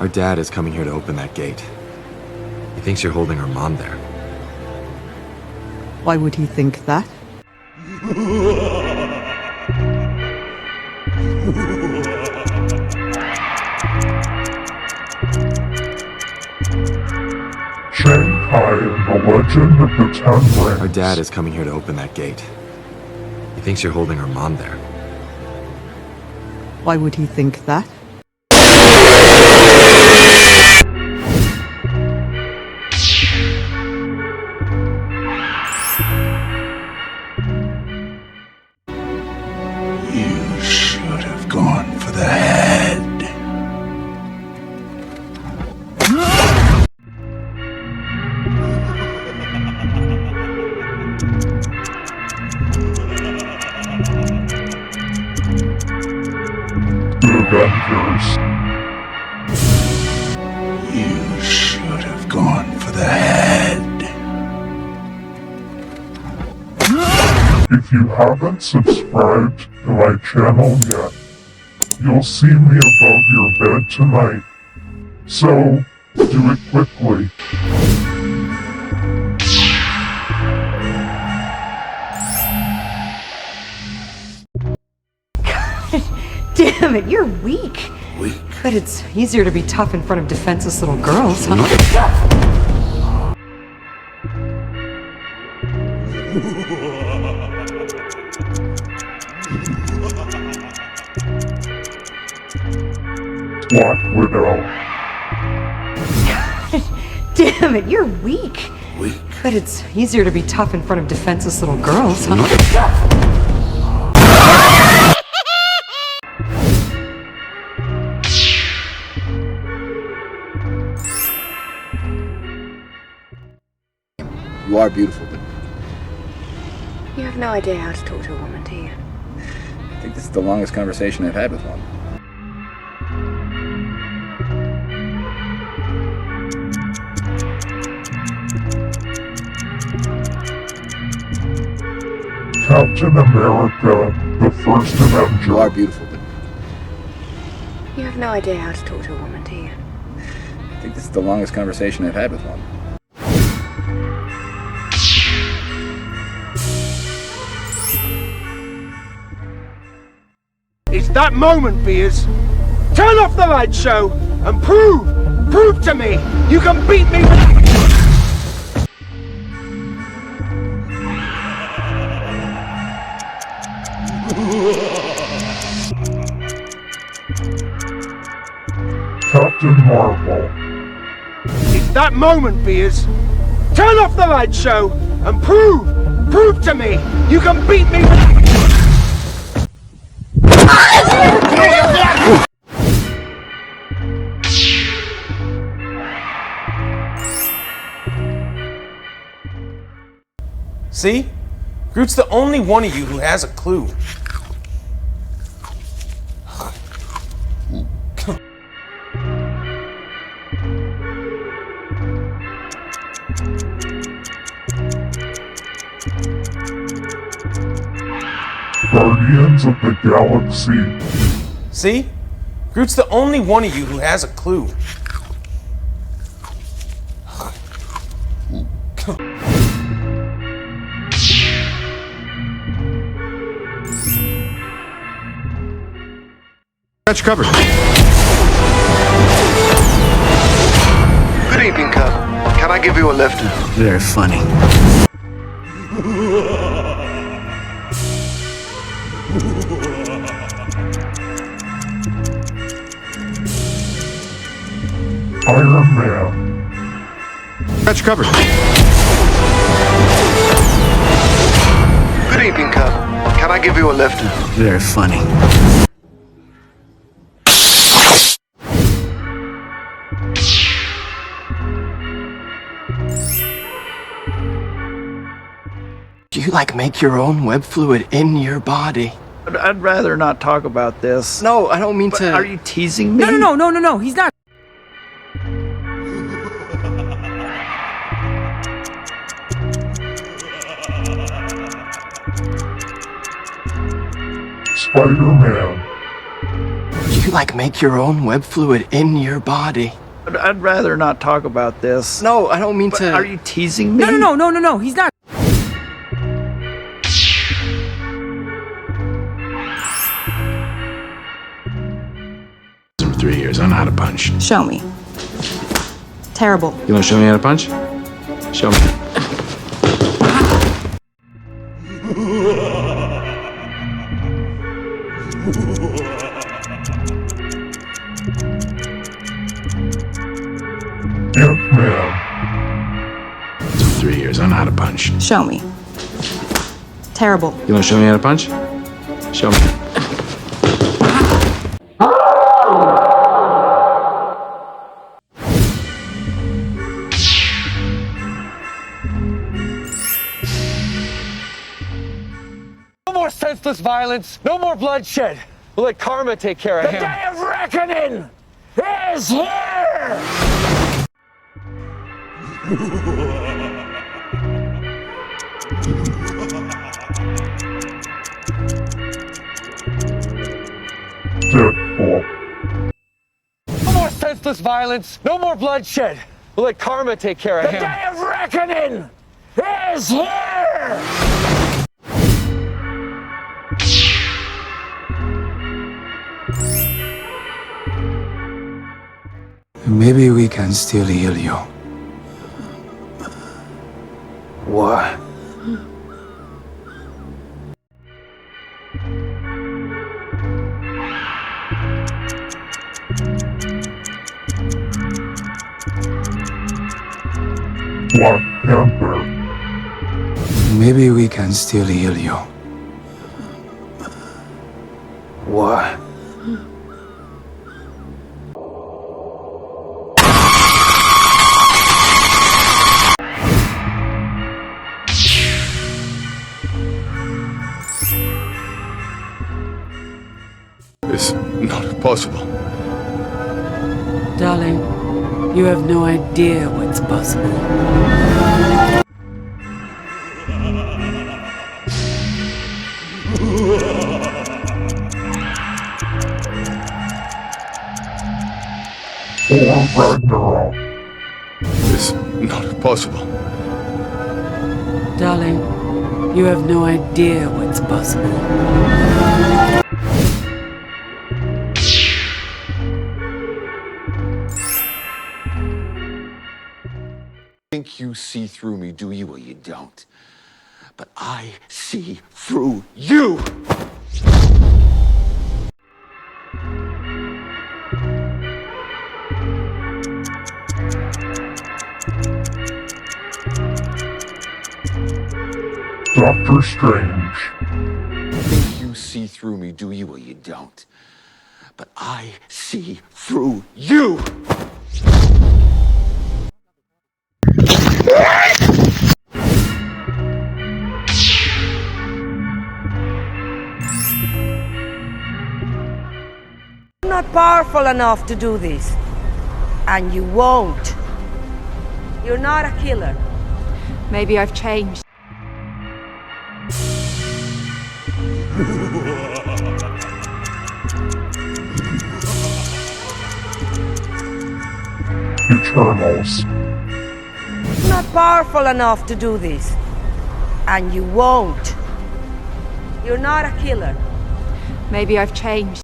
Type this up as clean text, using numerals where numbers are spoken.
Our dad is coming here to open that gate. He thinks you're holding our mom there. Why would he think that? Shanghai and the Legend of the Ten Rings. Our dad is coming here to open that gate. He thinks you're holding our mom there. Why would he think that? You should have gone for the head. Avengers. You should have gone for the head. If you haven't subscribed to my channel yet, you'll see me above your bed tonight. So, do it quickly. Damn it, you're weak. Weak. But it's easier to be tough in front of defenseless little girls, huh? Black Widow. Damn it, you're weak. Weak. But it's easier to be tough in front of defenseless little girls, huh? You are beautiful, but You have no idea how to talk to a woman, do you? I think this is the longest conversation I've had with one. Captain America, the first Avenger. You are beautiful, but You have no idea how to talk to a woman, do you? I think this is the longest conversation I've had with one. It's that moment, Beers. Turn off the light show and prove to me you can beat me. Captain Marvel. It's that moment, Beers. Turn off the light show and prove to me you can beat me. See? Groot's the only one of you who has a clue. Guardians of the Galaxy. See? Groot's the only one of you who has a clue. Got you covered. Good evening, Cub. Can I give you a lift? Very funny. Iron Man. Got you covered. Good evening, Cub. Can I give you a lift? Very funny. Do you make your own web fluid in your body? I'd rather not talk about this. No, I don't mean to. Are you teasing me? No, he's not. Spider-Man. you like make your own web fluid in your body? I'd rather not talk about this. No, I don't mean to. Are you teasing me? No, he's not. For 3 years, I know how to punch. Show me. Terrible. You want to show me how to punch? Show me. Ant-Man. For 3 years, I know how to punch. Show me. Terrible. You want to show me how to punch? Show me. No more senseless violence. No more bloodshed. We'll let karma take care of him. The day of reckoning is here! Deadpool. No more senseless violence. No more bloodshed. We'll let karma take care of him. The day of reckoning is here! Maybe we can still heal you. What? Black Panther. Maybe we can still heal you. What? It's not possible. Darling, you have no idea what's possible. Thor Ragnarok. It's not possible. Darling, you have no idea what's possible. Think you see through me, do you? Well, you don't. But I see through you! Doctor Strange. Think you see through me, do you? Well, you don't. But I see through you! You're not powerful enough to do this. And you won't. You're not a killer. Maybe I've changed. Eternals. You're not powerful enough to do this. And you won't. You're not a killer. Maybe I've changed.